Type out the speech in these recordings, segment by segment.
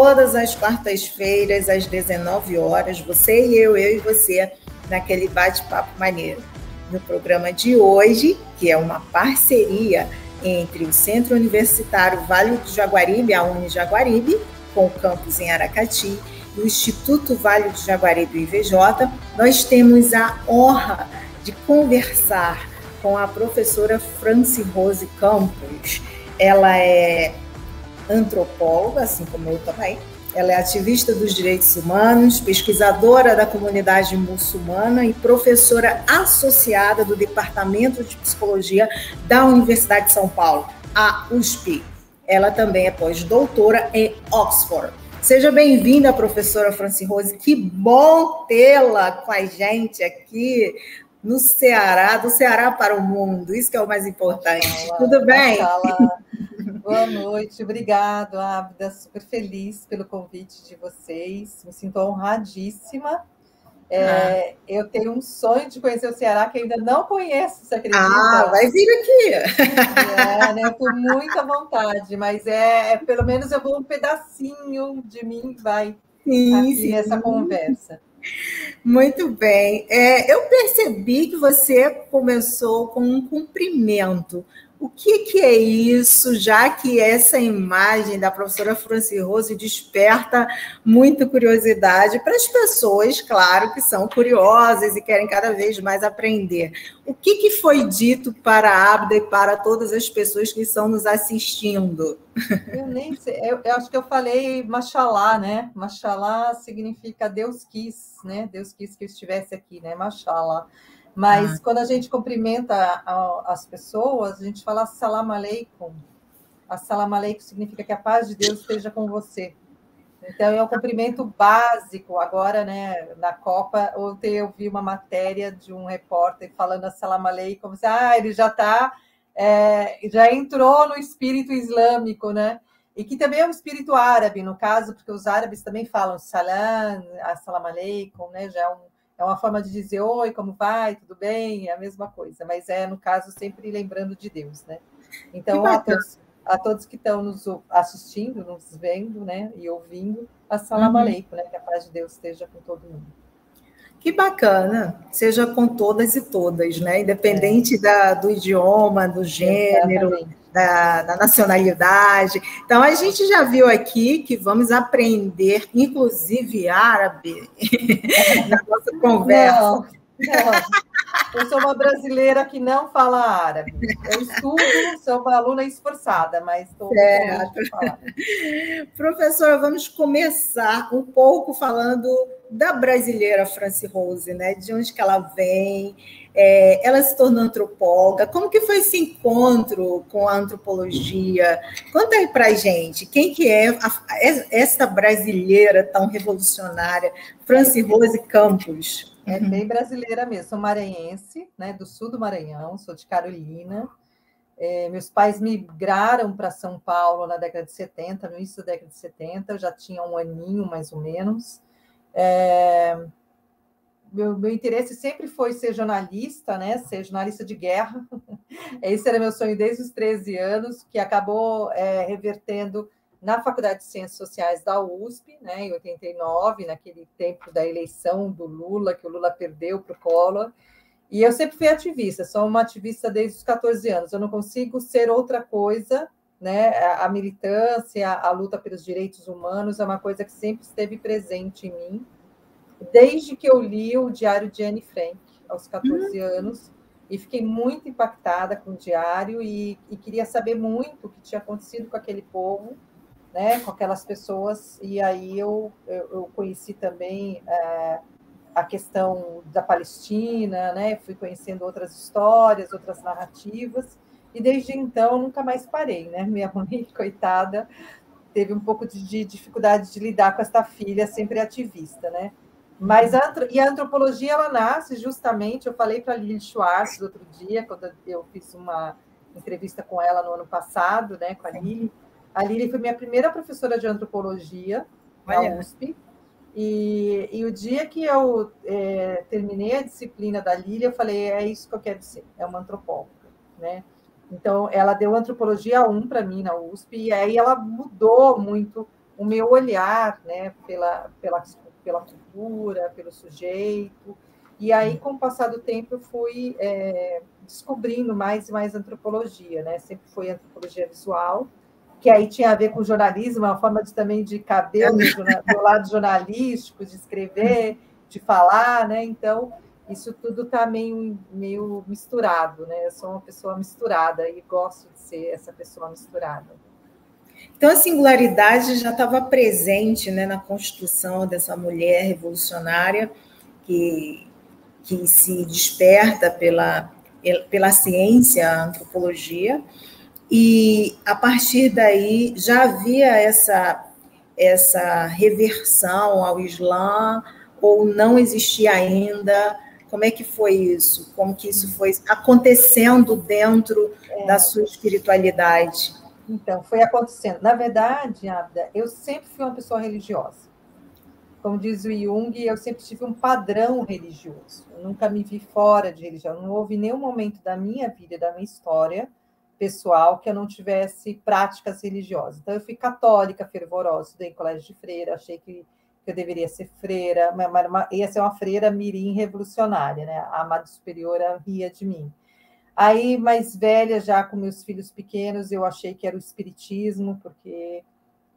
todas as quartas-feiras, às 19 horas, você e eu e você, naquele bate-papo maneiro. No programa de hoje, que é uma parceria entre o Centro Universitário Vale do Jaguaribe, a Unijaguaribe, com o campus em Aracati, e o Instituto Vale do Jaguaribe, o IVJ, nós temos a honra de conversar com a professora Francirose Campos. Ela é antropóloga, assim como eu também. Ela é ativista dos direitos humanos, pesquisadora da comunidade muçulmana e professora associada do Departamento de Psicologia da Universidade de São Paulo, a USP. Ela também é pós-doutora em Oxford. Seja bem-vinda, professora Francirose. Que bom tê-la com a gente aqui no Ceará, do Ceará para o mundo. Isso que é o mais importante. Olá, tudo bem? Boa noite, obrigado, Ábida. Super feliz pelo convite de vocês. Me sinto honradíssima. Eu tenho um sonho de conhecer o Ceará que ainda não conheço, você acredita? Vai vir aqui. Né? Com muita vontade, mas pelo menos eu vou um pedacinho de mim vai aqui nessa conversa. Muito bem. Eu percebi que você começou com um cumprimento. O que é isso, já que essa imagem da professora Francirose desperta muita curiosidade para as pessoas, claro, que são curiosas e querem cada vez mais aprender. O que foi dito para a Ábida e para todas as pessoas que estão nos assistindo? Eu nem sei, eu acho que eu falei Mashallah, né? Mashallah significa Deus quis, né? Deus quis que eu estivesse aqui, né? Mashallah. Mas quando a gente cumprimenta as pessoas, a gente fala Assalamu alaikum. Assalamu alaikum significa que a paz de Deus esteja com você. Então, é um cumprimento básico. Agora, né, na Copa, ontem eu vi uma matéria de um repórter falando Assalamu alaikum. Ele já entrou no espírito islâmico, né? E que também é um espírito árabe, no caso, porque os árabes também falam salam, assalamu alaikum, né? Já é uma forma de dizer oi, como vai, tudo bem, é a mesma coisa, mas no caso, sempre lembrando de Deus, né? Então, a todos que estão nos assistindo, nos vendo, né, e ouvindo, assalamu alaikum, né? Que a paz de Deus esteja com todo mundo. Que bacana, seja com todas e todas, né? Independente do idioma, do gênero, da nacionalidade. Então, a gente já viu aqui que vamos aprender, inclusive árabe, na nossa conversa. Não. Eu sou uma brasileira que não fala árabe. Eu estudo, sou uma aluna esforçada, mas estou muito de falar. Professora, vamos começar um pouco falando da brasileira Francirose, né? De onde que ela vem, ela se tornou antropóloga, como que foi esse encontro com a antropologia? Conta aí pra gente, quem que é essa brasileira tão revolucionária, Francirose Campos? É bem brasileira mesmo, sou maranhense, né, do sul do Maranhão, sou de Carolina. Meus pais migraram para São Paulo na década de 70, no início da década de 70, eu já tinha um aninho, mais ou menos. Meu interesse sempre foi ser jornalista, né, ser jornalista de guerra. Esse era meu sonho desde os 13 anos, que acabou revertendo na Faculdade de Ciências Sociais da USP, né, em 89, naquele tempo da eleição do Lula, que o Lula perdeu para o Collor. E eu sempre fui ativista, sou uma ativista desde os 14 anos. Eu não consigo ser outra coisa, né? A militância, a luta pelos direitos humanos é uma coisa que sempre esteve presente em mim, desde que eu li o Diário de Anne Frank, aos 14 anos, e fiquei muito impactada com o diário e queria saber muito o que tinha acontecido com aquele povo, né? Com aquelas pessoas. E aí eu conheci também a questão da Palestina, né? Fui conhecendo outras histórias, outras narrativas, e desde então nunca mais parei, né? Minha mãe, coitada, teve um pouco de dificuldade de lidar com esta filha sempre ativista, né? Mas a antropologia, ela nasce justamente, eu falei para a Lili Schwartz outro dia, quando eu fiz uma entrevista com ela no ano passado, né, com a Lili. A Lili foi minha primeira professora de antropologia na USP, e o dia que eu terminei a disciplina da Lili, eu falei, é isso que eu quero ser, é uma antropóloga, né? Então, ela deu antropologia 1 para mim na USP, e aí ela mudou muito o meu olhar, né, pela cultura, pelo sujeito. E aí, com o passar do tempo, eu fui descobrindo mais e mais antropologia, né? Sempre foi antropologia visual, que aí tinha a ver com jornalismo, uma forma também de caber o meu lado jornalístico, de escrever, de falar, né? Então, isso tudo está meio misturado, né? Eu sou uma pessoa misturada e gosto de ser essa pessoa misturada. Então, a singularidade já estava presente, né, na construção dessa mulher revolucionária que se desperta pela ciência, a antropologia, e, a partir daí, já havia essa reversão ao Islã, ou não existia ainda? Como é que foi isso? Como que isso foi acontecendo dentro da sua espiritualidade? Então, foi acontecendo. Na verdade, Abda, eu sempre fui uma pessoa religiosa. Como diz o Jung, eu sempre tive um padrão religioso. Eu nunca me vi fora de religião. Não houve nenhum momento da minha vida, da minha história pessoal, que eu não tivesse práticas religiosas. Então, eu fui católica, fervorosa, estudei em colégio de freira, achei que eu deveria ser freira, ia ser uma freira mirim revolucionária, né? A Madre Superiora ria de mim. Aí, mais velha, já com meus filhos pequenos, eu achei que era o espiritismo, porque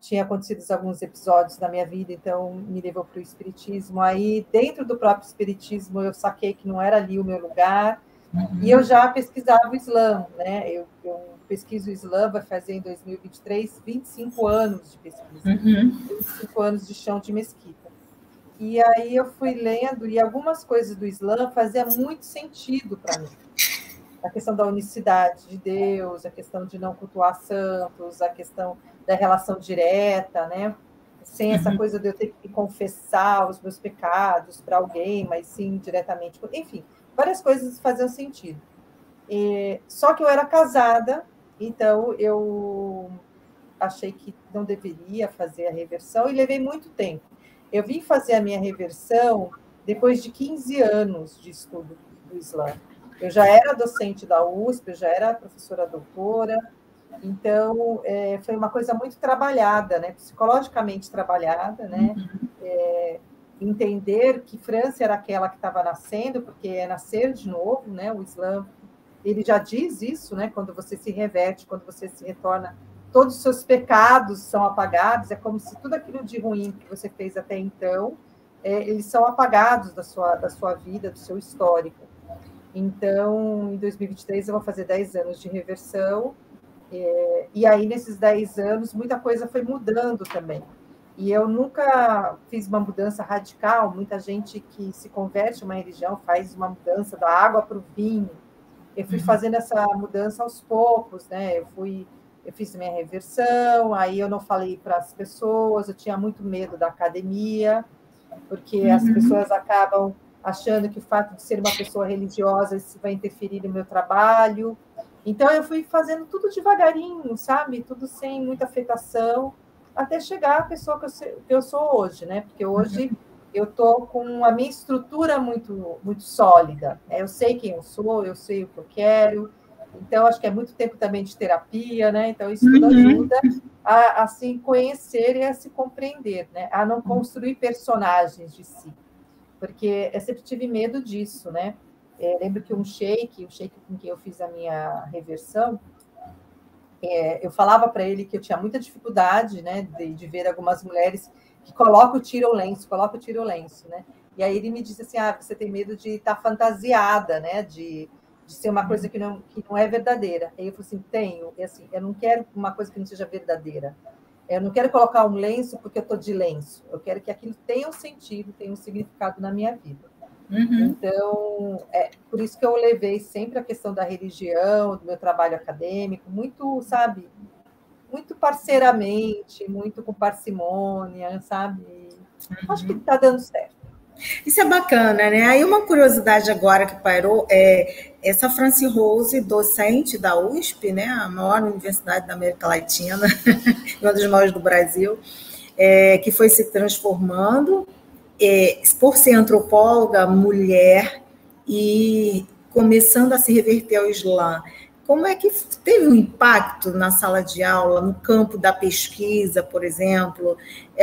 tinha acontecido alguns episódios na minha vida, então me levou para o espiritismo. Aí, dentro do próprio espiritismo, eu saquei que não era ali o meu lugar, e eu já pesquisava o Islã, né? Eu pesquiso o Islã, vai fazer em 2023 25 anos de pesquisa, 25 anos de chão de mesquita. E aí eu fui lendo, e algumas coisas do Islã faziam muito sentido para mim. A questão da unicidade de Deus, a questão de não cultuar santos, a questão da relação direta, né? Sem essa coisa de eu ter que confessar os meus pecados para alguém, mas sim diretamente. Enfim, várias coisas faziam sentido. Só que eu era casada, então eu achei que não deveria fazer a reversão e levei muito tempo. Eu vim fazer a minha reversão depois de 15 anos de estudo do Islã. Eu já era docente da USP, eu já era professora doutora, então foi uma coisa muito trabalhada, né? Psicologicamente trabalhada, né? Entender que França era aquela que estava nascendo, porque é nascer de novo, né? O Islã, ele já diz isso, né? Quando você se reverte, quando você se retorna, todos os seus pecados são apagados, é como se tudo aquilo de ruim que você fez até então, eles são apagados da sua vida, do seu histórico. Então, em 2023, eu vou fazer 10 anos de reversão, e aí, nesses 10 anos, muita coisa foi mudando também. E eu nunca fiz uma mudança radical, muita gente que se converte a uma religião faz uma mudança da água para o vinho. Eu fui fazendo essa mudança aos poucos, né? Eu fiz minha reversão, aí eu não falei para as pessoas, eu tinha muito medo da academia, porque as pessoas acabam achando que o fato de ser uma pessoa religiosa isso vai interferir no meu trabalho. Então, eu fui fazendo tudo devagarinho, sabe? Tudo sem muita afetação, até chegar à pessoa que eu sou hoje, né? Porque hoje eu estou com a minha estrutura muito, muito sólida. Eu sei quem eu sou, eu sei o que eu quero. Então, acho que é muito tempo também de terapia, né? Então, isso tudo ajuda a se conhecer e a se compreender, né? A não construir personagens de si. Porque eu sempre tive medo disso, né? Lembro que o sheik com quem eu fiz a minha reversão, eu falava para ele que eu tinha muita dificuldade, né, de ver algumas mulheres que colocam o tiro ao lenço, né? E aí ele me disse assim, você tem medo de estar fantasiada, né, de ser uma coisa que não é verdadeira. Aí eu falei assim, tenho, e assim, eu não quero uma coisa que não seja verdadeira. Eu não quero colocar um lenço porque eu estou de lenço. Eu quero que aquilo tenha um sentido, tenha um significado na minha vida. Então, por isso que eu levei sempre a questão da religião, do meu trabalho acadêmico, muito, sabe, muito parceiramente, muito com parcimônia, sabe? Acho que está dando certo. Isso é bacana, né? Aí uma curiosidade agora que pairou essa Franci Rose, docente da USP, né? A maior universidade da América Latina, uma das maiores do Brasil, que foi se transformando, por ser antropóloga, mulher, e começando a se reverter ao Islã. como é que teve um impacto na sala de aula, no campo da pesquisa, por exemplo?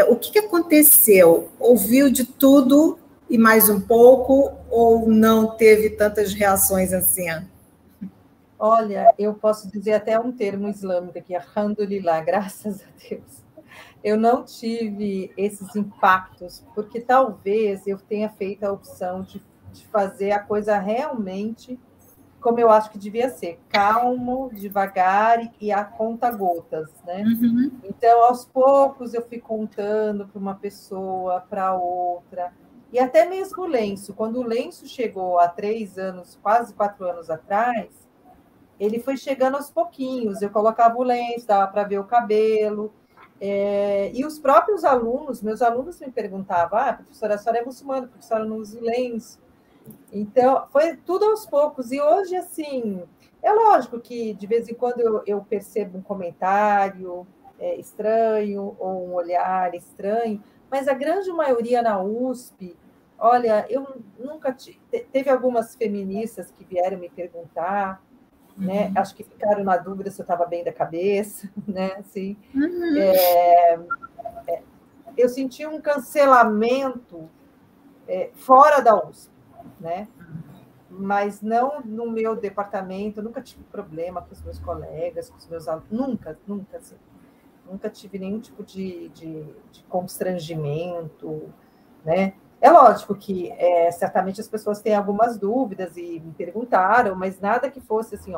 O que aconteceu? Ouviu de tudo e mais um pouco, ou não teve tantas reações assim? Olha, eu posso dizer até um termo islâmico aqui, alhamdulillah, graças a Deus. Eu não tive esses impactos, porque talvez eu tenha feito a opção de fazer a coisa realmente como eu acho que devia ser, calmo, devagar e a conta-gotas, né? Uhum. Então, aos poucos, eu fui contando para uma pessoa, para outra, e até mesmo o lenço. Quando o lenço chegou há 3 anos, quase 4 anos atrás, ele foi chegando aos pouquinhos. Eu colocava o lenço, dava para ver o cabelo, e os próprios alunos, meus alunos me perguntavam, professora, a senhora é muçulmana, porque a senhora não usa o lenço? Então, foi tudo aos poucos. E hoje, assim, é lógico que de vez em quando eu percebo um comentário estranho ou um olhar estranho, mas a grande maioria na USP, olha, eu nunca teve algumas feministas que vieram me perguntar, né? Acho que ficaram na dúvida se eu estava bem da cabeça, né? Assim, eu senti um cancelamento fora da USP, né? Mas não no meu departamento, nunca tive problema com os meus colegas, com os meus alunos, nunca, assim, nunca tive nenhum tipo de constrangimento, né? É lógico que certamente as pessoas têm algumas dúvidas e me perguntaram, mas nada que fosse assim,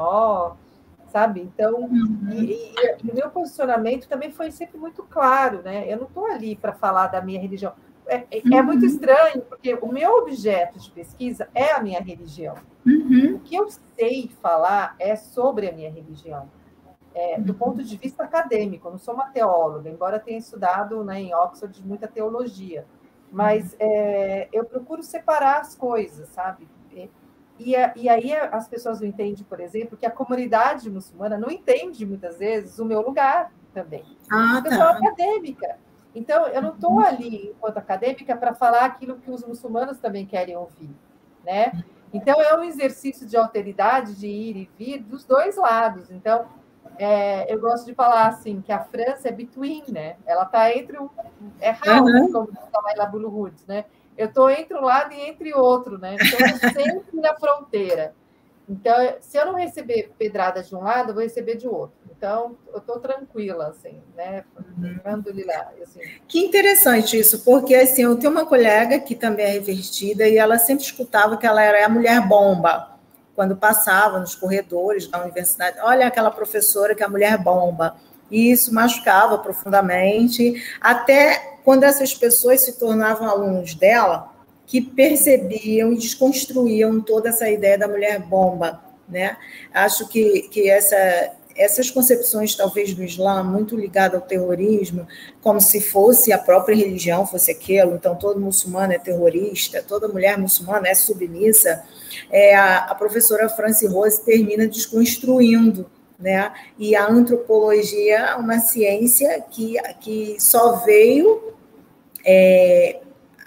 sabe? Então, e o meu posicionamento também foi sempre muito claro, né? Eu não estou ali para falar da minha religião. É muito estranho, porque o meu objeto de pesquisa é a minha religião. O que eu sei falar é sobre a minha religião, do ponto de vista acadêmico. Eu não sou uma teóloga, embora tenha estudado, né, em Oxford muita teologia, mas eu procuro separar as coisas, sabe? E aí as pessoas não entendem, por exemplo, que a comunidade muçulmana não entende muitas vezes o meu lugar também. Porque eu sou acadêmica. Então, eu não estou ali, enquanto acadêmica, para falar aquilo que os muçulmanos também querem ouvir, né? Então, é um exercício de alteridade, de ir e vir, dos dois lados. Então, eu gosto de falar assim, que a França é between, né? Ela está entre house, como diz a Laila Bulhouds, né? Eu estou entre um lado e entre outro, né? Estou sempre na fronteira. Então, se eu não receber pedrada de um lado, eu vou receber de outro. Então, eu estou tranquila, assim, né? Assim. Que interessante isso, porque assim, eu tenho uma colega que também é revertida e ela sempre escutava que ela era a mulher bomba quando passava nos corredores da universidade. Olha aquela professora que é a mulher bomba. E isso machucava profundamente, até quando essas pessoas se tornavam alunos dela, que percebiam e desconstruíam toda essa ideia da mulher bomba, né? Acho que essas concepções, talvez, do Islã, muito ligada ao terrorismo, como se fosse a própria religião, fosse aquilo, então todo muçulmano é terrorista, toda mulher muçulmana é submissa, a professora Franci Rose termina desconstruindo, né? E a antropologia é uma ciência que só veio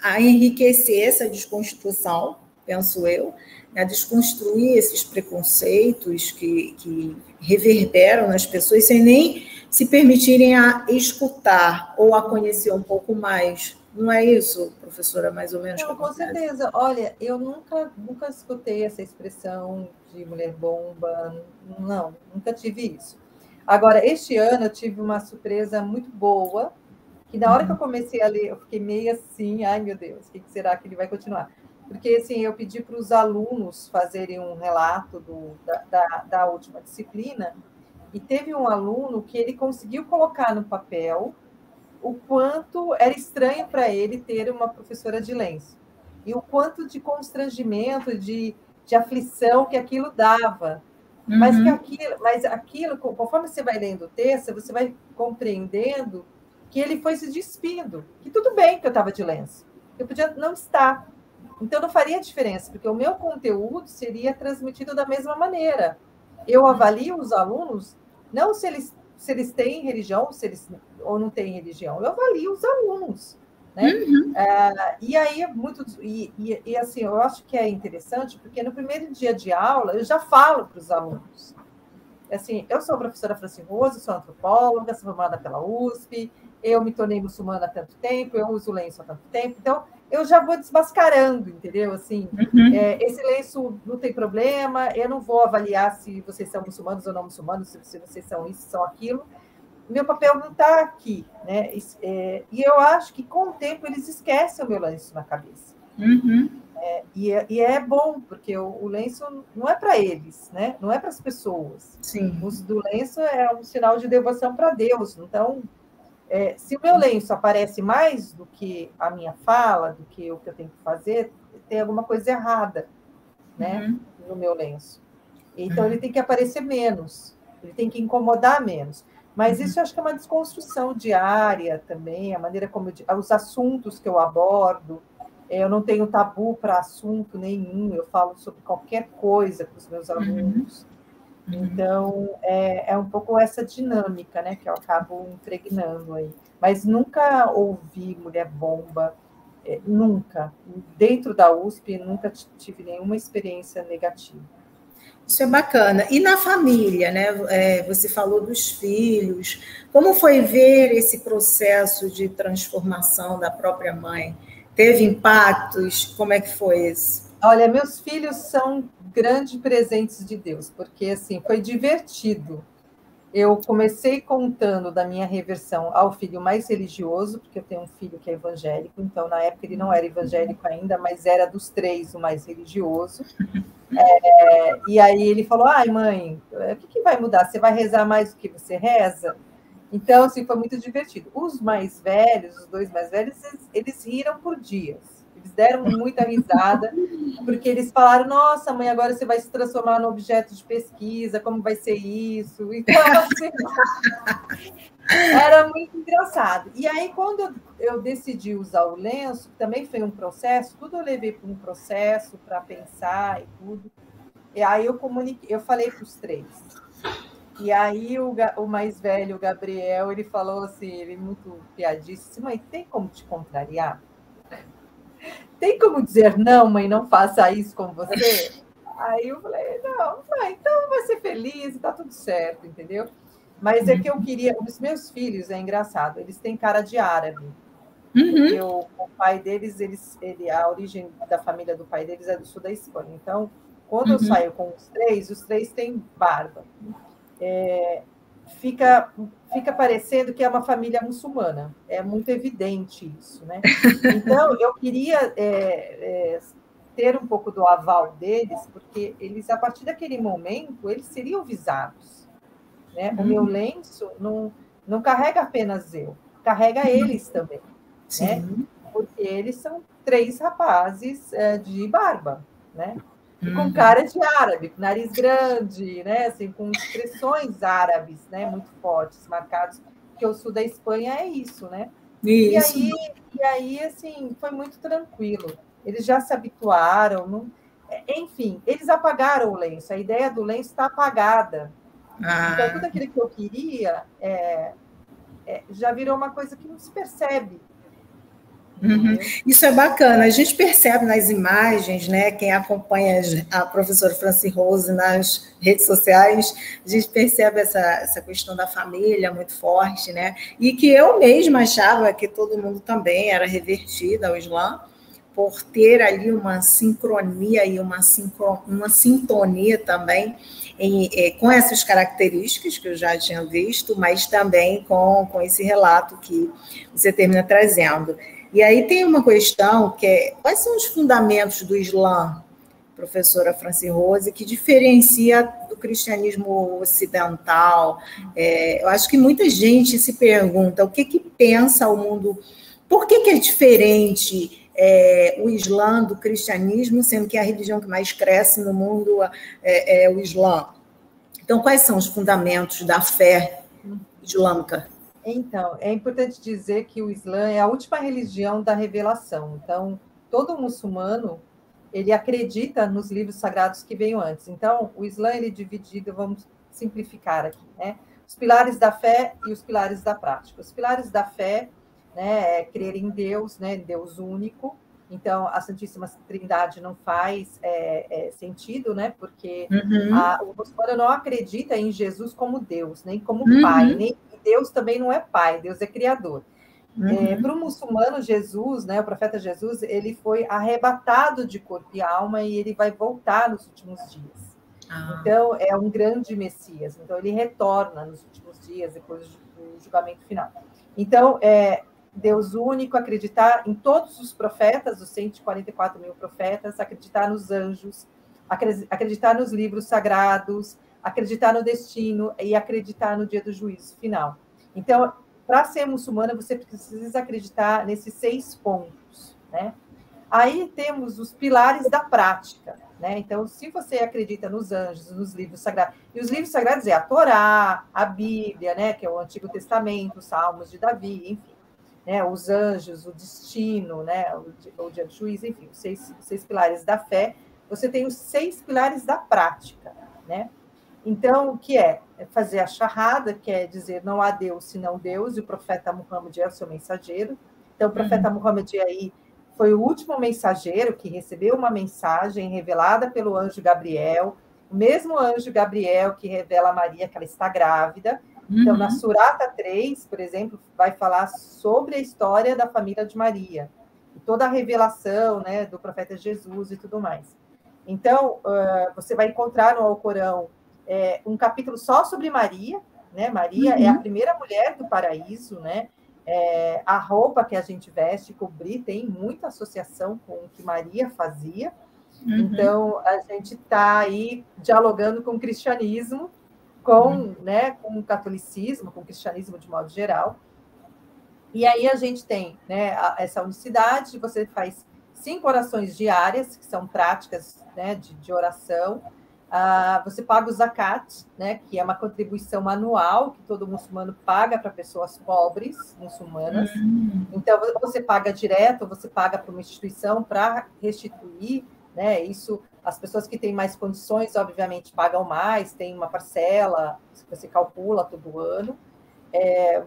a enriquecer essa desconstrução, penso eu, a desconstruir esses preconceitos que reverberam nas pessoas sem nem se permitirem a escutar ou a conhecer um pouco mais. Não é isso, professora, mais ou menos? Não, com certeza. Olha, eu nunca escutei essa expressão de mulher bomba. Não, nunca tive isso. Agora, este ano eu tive uma surpresa muito boa, que na hora que eu comecei a ler, eu fiquei meio assim, ai meu Deus, o que será que ele vai continuar? Porque assim, eu pedi para os alunos fazerem um relato da última disciplina, e teve um aluno que ele conseguiu colocar no papel o quanto era estranho para ele ter uma professora de lenço, e o quanto de constrangimento, de aflição que aquilo dava. Mas aquilo, conforme você vai lendo o texto, você vai compreendendo que ele foi se despindo, que tudo bem que eu estava de lenço, eu podia não estar. Então, não faria diferença, porque o meu conteúdo seria transmitido da mesma maneira. Eu avalio os alunos, não se eles têm religião, se eles ou não têm religião, eu avalio os alunos, né? E aí, assim, eu acho que é interessante, porque no primeiro dia de aula, eu já falo para os alunos, assim, eu sou professora Francine Rose, sou antropóloga, sou formada pela USP, eu me tornei muçulmana há tanto tempo, eu uso lenço há tanto tempo, então eu já vou desmascarando, entendeu? Assim, esse lenço não tem problema, eu não vou avaliar se vocês são muçulmanos ou não muçulmanos, se vocês são isso, são aquilo. Meu papel não está aqui, né? E eu acho que com o tempo eles esquecem o meu lenço na cabeça. E é bom, porque o lenço não é para eles, né? Não é para as pessoas. Sim. O uso do lenço é um sinal de devoção para Deus. Então, se o meu lenço aparece mais do que a minha fala, do que o que eu tenho que fazer, tem alguma coisa errada, né? No meu lenço. Então, ele tem que aparecer menos, ele tem que incomodar menos. Mas isso eu acho que é uma desconstrução diária também, a maneira como os assuntos que eu abordo. Eu não tenho tabu para assunto nenhum, eu falo sobre qualquer coisa com os meus alunos. Então, é um pouco essa dinâmica, né, que eu acabo impregnando aí. Mas nunca ouvi mulher bomba, nunca. Dentro da USP, nunca tive nenhuma experiência negativa. Isso é bacana. E na família, né? Você falou dos filhos. Como foi ver esse processo de transformação da própria mãe? Teve impactos? Como é que foi isso? Olha, meus filhos são grandes presentes de Deus, porque assim, foi divertido. Eu comecei contando da minha reversão ao filho mais religioso, porque eu tenho um filho que é evangélico, então na época ele não era evangélico ainda, mas era dos três o mais religioso. E aí ele falou: ai, mãe, o que vai mudar? Você vai rezar mais do que você reza? Então, assim, foi muito divertido. Os mais velhos, os dois mais velhos, eles riram por dias. Eles deram muita risada, porque eles falaram: nossa, mãe, agora você vai se transformar no objeto de pesquisa, como vai ser isso? Então, assim, era muito engraçado. E aí, quando eu decidi usar o lenço, também foi um processo, tudo eu levei para um processo, para pensar e tudo. E aí eu falei para os três. E aí o mais velho, o Gabriel, ele falou assim, ele muito piadista, mãe, tem como te contrariar? Tem como dizer, não, mãe, não faça isso com você? Aí eu falei, não, então vai ser feliz, está tudo certo, entendeu? Mas é que eu queria, os meus filhos, é engraçado, eles têm cara de árabe. Porque o pai deles, a origem da família do pai deles é do sul da Espanha. Então, quando eu saio com os três têm barba. Fica parecendo que é uma família muçulmana. É muito evidente isso, né? Então, eu queria ter um pouco do aval deles, porque eles, a partir daquele momento, eles seriam visados, né? O meu lenço não carrega apenas eu, carrega eles também, né? Porque eles são três rapazes de barba, né? E com cara de árabe, nariz grande, né? Assim, com expressões árabes, né? Muito fortes, marcados, porque o sul da Espanha é isso, né? Isso. E aí, assim, foi muito tranquilo. Eles já se habituaram, enfim, eles apagaram o lenço. A ideia do lenço está apagada. Então, tudo aquilo que eu queria já virou uma coisa que não se percebe. Isso é bacana, a gente percebe nas imagens, né? Quem acompanha a professora Francine Rose nas redes sociais, a gente percebe essa questão da família muito forte, né? E que eu mesma achava que todo mundo também era revertido ao Islã, por ter ali uma sincronia e uma sintonia também com essas características que eu já tinha visto, mas também com esse relato que você termina trazendo. E aí tem uma questão que é: quais são os fundamentos do Islã, professora Francine Rose, que diferencia do cristianismo ocidental? Eu acho que muita gente se pergunta o que pensa o mundo, por que é diferente o Islã do cristianismo, sendo que a religião que mais cresce no mundo é o Islã. Então, quais são os fundamentos da fé islâmica? Então, é importante dizer que o Islã é a última religião da revelação. Então, todo muçulmano, ele acredita nos livros sagrados que veio antes. Então, o Islã ele é dividido, vamos simplificar aqui, né? Os pilares da fé e os pilares da prática. Os pilares da fé, né, é crer em Deus, né, Deus único, Então, a Santíssima Trindade não faz sentido, né? Porque o muçulmano não acredita em Jesus como Deus, nem como Pai, nem Deus também não é Pai, Deus é Criador. Para o muçulmano, Jesus, né, o profeta Jesus, ele foi arrebatado de corpo e alma e ele vai voltar nos últimos dias. Então, é um grande Messias. Então, ele retorna nos últimos dias, depois do julgamento final. Então, Deus único, acreditar em todos os profetas, os 144 mil profetas, acreditar nos anjos, acreditar nos livros sagrados, acreditar no destino e acreditar no dia do juízo final. Então, para ser muçulmana, você precisa acreditar nesses 6 pontos, né? Aí temos os pilares da prática, né? Então, se você acredita nos anjos, nos livros sagrados, e os livros sagrados é a Torá, a Bíblia, né? Que é o Antigo Testamento, os Salmos de Davi, enfim. Né, os anjos, o destino, né, o dia do juízo, enfim, os 6 pilares da fé, você tem os 6 pilares da prática, né? Então, o que é? Fazer a shahada, que é dizer não há Deus senão Deus, e o profeta Muhammad é o seu mensageiro. Então, o profeta Muhammad aí foi o último mensageiro que recebeu uma mensagem revelada pelo anjo Gabriel, o mesmo anjo Gabriel que revela a Maria que ela está grávida. Então, na Surata 3, por exemplo, vai falar sobre a história da família de Maria, e toda a revelação, né, do profeta Jesus e tudo mais. Então, você vai encontrar no Alcorão um capítulo só sobre Maria, né? Maria é a primeira mulher do paraíso, né? A roupa que a gente veste, cobrir, tem muita associação com o que Maria fazia. Então, a gente está aí dialogando com o cristianismo, com o catolicismo, com o cristianismo de modo geral. E aí a gente tem, né, essa unicidade, você faz 5 orações diárias, que são práticas, né, de oração. Você paga o zakat, né, que é uma contribuição anual que todo muçulmano paga para pessoas pobres muçulmanas. Então, você paga direto, você paga para uma instituição para restituir, né, isso. As pessoas que têm mais condições, obviamente, pagam mais, tem uma parcela, você calcula todo ano.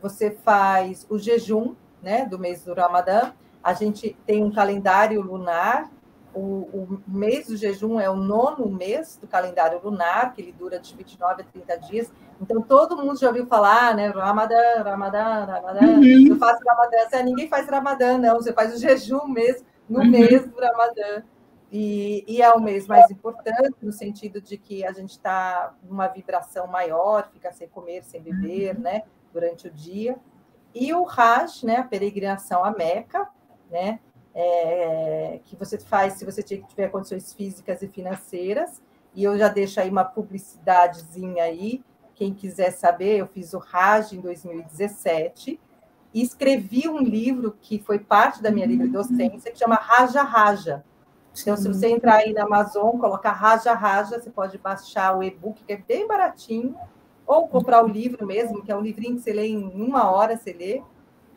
Você faz o jejum, né, do mês do Ramadã. A gente tem um calendário lunar. O mês do jejum é o 9º mês do calendário lunar, que ele dura de 29 a 30 dias. Então, todo mundo já ouviu falar, né? Ramadã, Ramadã, Ramadã. Eu faço Ramadã. Ninguém faz Ramadã, não. Você faz o jejum mesmo no mês do Ramadã. E é o mês mais importante, no sentido de que a gente está numa vibração maior, fica sem comer, sem beber, né, durante o dia. E o Hajj, né, a peregrinação a Meca, né, que você faz se você tiver condições físicas e financeiras. E eu já deixo aí uma publicidadezinha aí, quem quiser saber, eu fiz o Hajj em 2017, e escrevi um livro que foi parte da minha livre-docência, que chama Raja Raja. Então, se você entrar aí na Amazon, colocar Raja Raja, você pode baixar o e-book, que é bem baratinho, ou comprar o livro mesmo, que é um livrinho que você lê em 1 hora, você lê.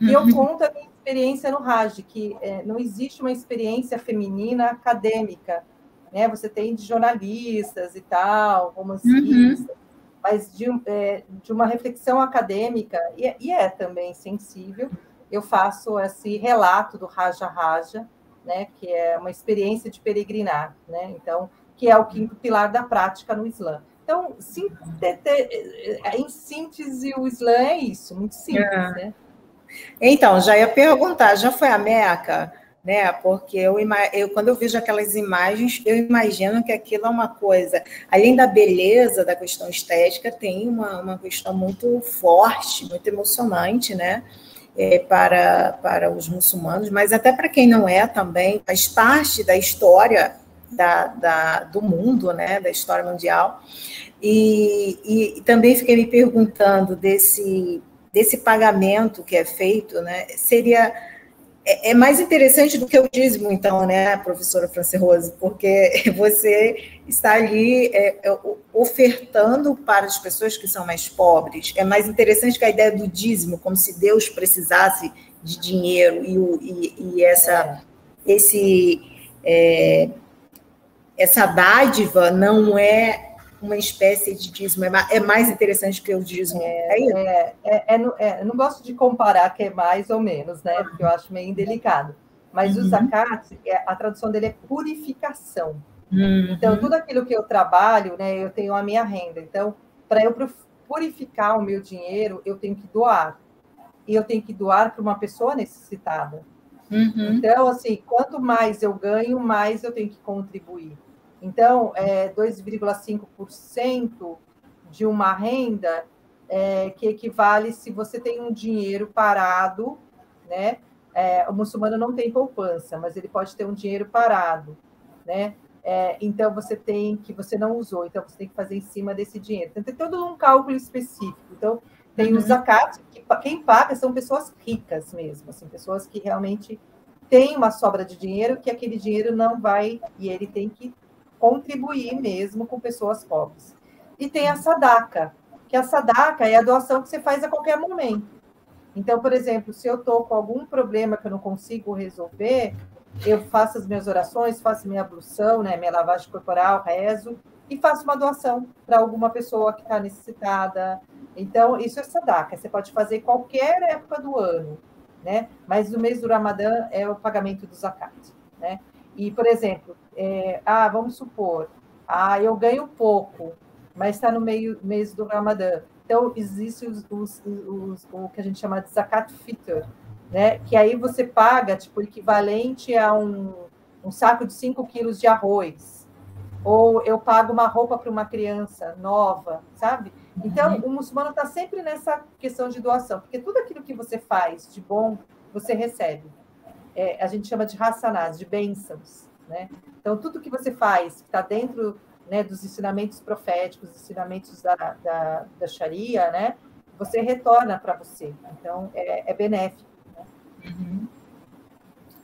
E eu conto a minha experiência no Hajj, que não existe uma experiência feminina acadêmica, né? Você tem de jornalistas e tal, romancistas, mas de uma reflexão acadêmica, e também sensível, eu faço esse relato do Raja Raja, né, que é uma experiência de peregrinar, né? Então, que é o 5º pilar da prática no Islã. Então, em síntese, o Islã é isso, muito simples, né? Então, já ia perguntar, já foi a Meca? Né? Porque quando eu vejo aquelas imagens, eu imagino que aquilo é uma coisa, além da beleza, da questão estética, tem uma questão muito forte, muito emocionante, né? Para os muçulmanos, mas até para quem não é também, faz parte da história do mundo, né, da história mundial. E também fiquei me perguntando desse pagamento que é feito, né, é mais interessante do que o dízimo, então, né, professora Franci Rose, porque você está ali ofertando para as pessoas que são mais pobres. É mais interessante que a ideia do dízimo, como se Deus precisasse de dinheiro e essa dádiva não é uma espécie de dízimo, é mais interessante que o dízimo. Eu não gosto de comparar que é mais ou menos, né? Porque eu acho meio indelicado. Mas o zakat, a tradução dele é purificação. Então, tudo aquilo que eu trabalho, né, eu tenho a minha renda. Então, para eu purificar o meu dinheiro, eu tenho que doar. E eu tenho que doar para uma pessoa necessitada. Então, assim, quanto mais eu ganho, mais eu tenho que contribuir. Então, 2,5% de uma renda que equivale se você tem um dinheiro parado, né? O muçulmano não tem poupança, mas ele pode ter um dinheiro parado, né? Então, você não usou, então você tem que fazer em cima desse dinheiro. Então, tem todo um cálculo específico. Então, tem os zakat, que quem paga são pessoas ricas mesmo, assim, pessoas que realmente têm uma sobra de dinheiro, que aquele dinheiro não vai, e ele tem que contribuir mesmo com pessoas pobres. E tem a sadaca, que a sadaca é a doação que você faz a qualquer momento. Então, por exemplo, se eu estou com algum problema que eu não consigo resolver, eu faço as minhas orações, faço minha ablução, né, minha lavagem corporal, rezo, e faço uma doação para alguma pessoa que está necessitada. Então, isso é sadaca. Você pode fazer em qualquer época do ano, né? Mas no mês do Ramadã é o pagamento do zakat, né? E, por exemplo, vamos supor, eu ganho pouco, mas está no mês do Ramadã. Então, existe o que a gente chama de zakat fitr, né? Que aí você paga, tipo, equivalente a um saco de 5 quilos de arroz. Ou eu pago uma roupa para uma criança nova, sabe? Então, o muçulmano está sempre nessa questão de doação, porque tudo aquilo que você faz de bom, você recebe. A gente chama de hasanat, de bênçãos, né? Então, tudo que você faz, que está dentro, né, dos ensinamentos proféticos, dos ensinamentos da Sharia, né? Você retorna para você. Então, é benéfico. Né?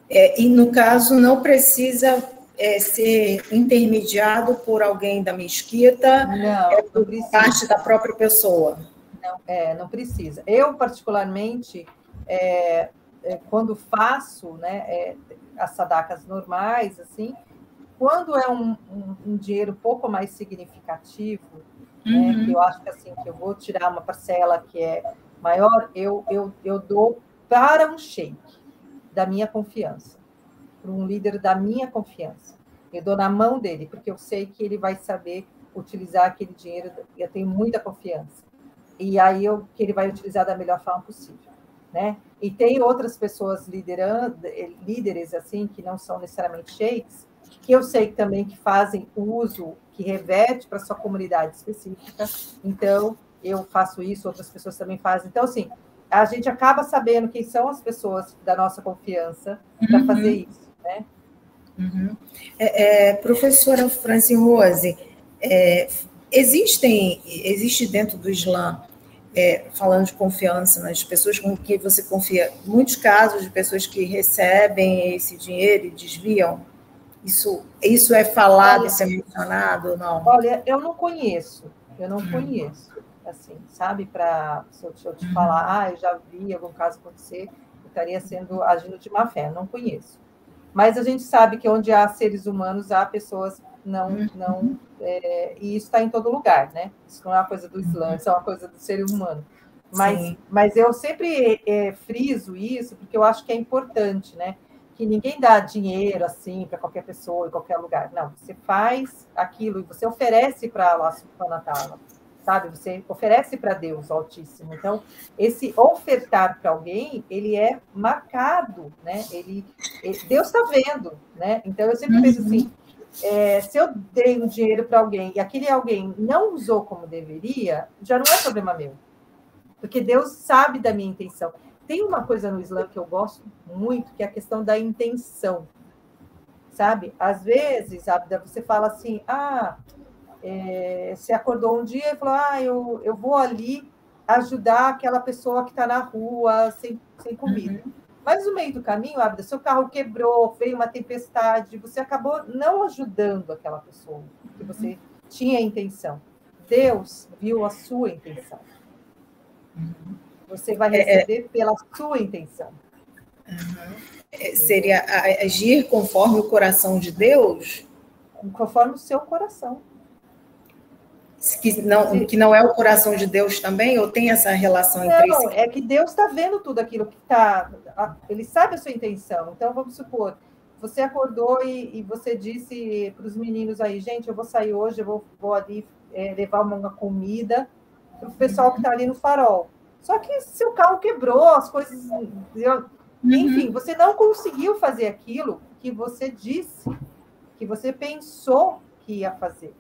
E, no caso, não precisa ser intermediado por alguém da mesquita, não precisa. Parte da própria pessoa. Não precisa. Eu, particularmente, quando faço, né, as sadacas normais, assim, quando é um dinheiro um pouco mais significativo, né, que eu acho que, assim, que eu vou tirar uma parcela que é maior, eu dou para um sheik da minha confiança, para um líder da minha confiança. Eu dou na mão dele, porque eu sei que ele vai saber utilizar aquele dinheiro, eu tenho muita confiança. E aí que ele vai utilizar da melhor forma possível, né? E tem outras pessoas líderes assim, que não são necessariamente sheiks, que eu sei também que fazem uso, que reverte para sua comunidade específica. Então, eu faço isso, outras pessoas também fazem. Então, assim, a gente acaba sabendo quem são as pessoas da nossa confiança para fazer isso, né? Professora Francine Rose, existe dentro do Islã, falando de confiança nas pessoas com quem você confia, muitos casos de pessoas que recebem esse dinheiro e desviam? Isso é falado, isso é mencionado ou não? Olha, eu não conheço, assim, sabe, se eu te falar, eu já vi algum caso acontecer, eu estaria agindo de má fé, não conheço. Mas a gente sabe que onde há seres humanos, há pessoas e isso está em todo lugar, né? Isso não é uma coisa do Islã, isso é uma coisa do ser humano. Mas eu sempre friso isso, porque eu acho que é importante, né? Que ninguém dá dinheiro assim para qualquer pessoa em qualquer lugar. Não, você faz aquilo e você oferece para Allah subhanahu wa ta'ala, sabe? Você oferece para Deus Altíssimo. Então, esse ofertar para alguém, ele é marcado, né? Deus está vendo, né? Então, eu sempre penso assim, se eu dei um dinheiro para alguém e aquele alguém não usou como deveria, já não é problema meu, porque Deus sabe da minha intenção. Tem uma coisa no Islã que eu gosto muito, que é a questão da intenção, sabe? Às vezes, Abda, você fala assim, você acordou um dia e falou, eu vou ali ajudar aquela pessoa que está na rua sem comida. Mas no meio do caminho, Abda, seu carro quebrou, veio uma tempestade, você acabou não ajudando aquela pessoa, porque você tinha intenção. Deus viu a sua intenção. Você vai receber pela sua intenção. Seria agir conforme o coração de Deus? Conforme o seu coração. Que não é o coração de Deus também? Ou tem essa relação entre isso? Não, é que Deus está vendo tudo aquilo que está... Ele sabe a sua intenção. Então, vamos supor, você acordou e você disse para os meninos aí, gente, eu vou sair hoje, eu vou ali levar uma comida para o pessoal que está ali no farol. Só que seu carro quebrou, as coisas... Enfim, você não conseguiu fazer aquilo que você disse, que você pensou que ia fazer.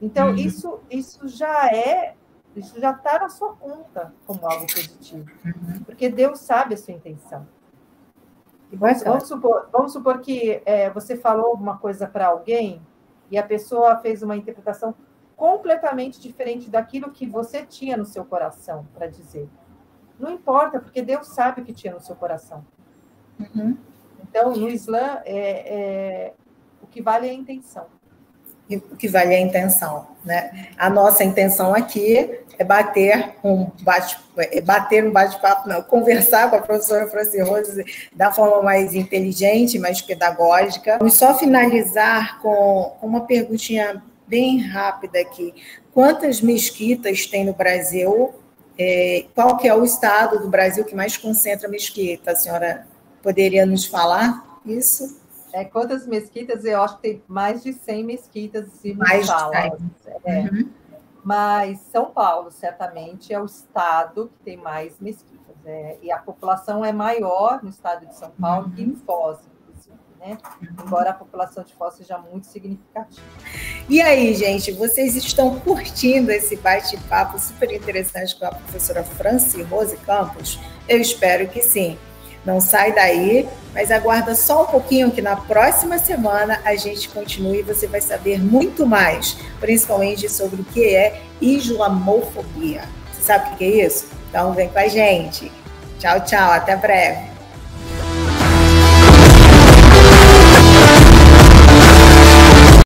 Então, isso já está na sua conta como algo positivo. Porque Deus sabe a sua intenção. E vamos supor que você falou alguma coisa para alguém e a pessoa fez uma interpretação completamente diferente daquilo que você tinha no seu coração para dizer. Não importa, porque Deus sabe o que tinha no seu coração. Então, no Islã, o que vale é a intenção. O que vale é a intenção, né? A nossa intenção aqui é bater um bate-papo, não, conversar com a professora Franci Rose da forma mais inteligente, mais pedagógica. Vamos só finalizar com uma perguntinha bem rápida aqui. Quantas mesquitas tem no Brasil? Qual que é o estado do Brasil que mais concentra mesquita? A senhora poderia nos falar isso? Quantas mesquitas? Eu acho que tem mais de 100 mesquitas e muçalas. Mas São Paulo, certamente, é o estado que tem mais mesquitas. E a população é maior no estado de São Paulo que em Foz, inclusive, né? Embora a população de Foz seja muito significativa. E aí, gente, vocês estão curtindo esse bate-papo super interessante com a professora Franci Rose Campos? Eu espero que sim. Não sai daí, mas aguarda só um pouquinho que na próxima semana a gente continue e você vai saber muito mais, principalmente sobre o que é islamofobia. Você sabe o que é isso? Então vem com a gente. Tchau, tchau, até breve.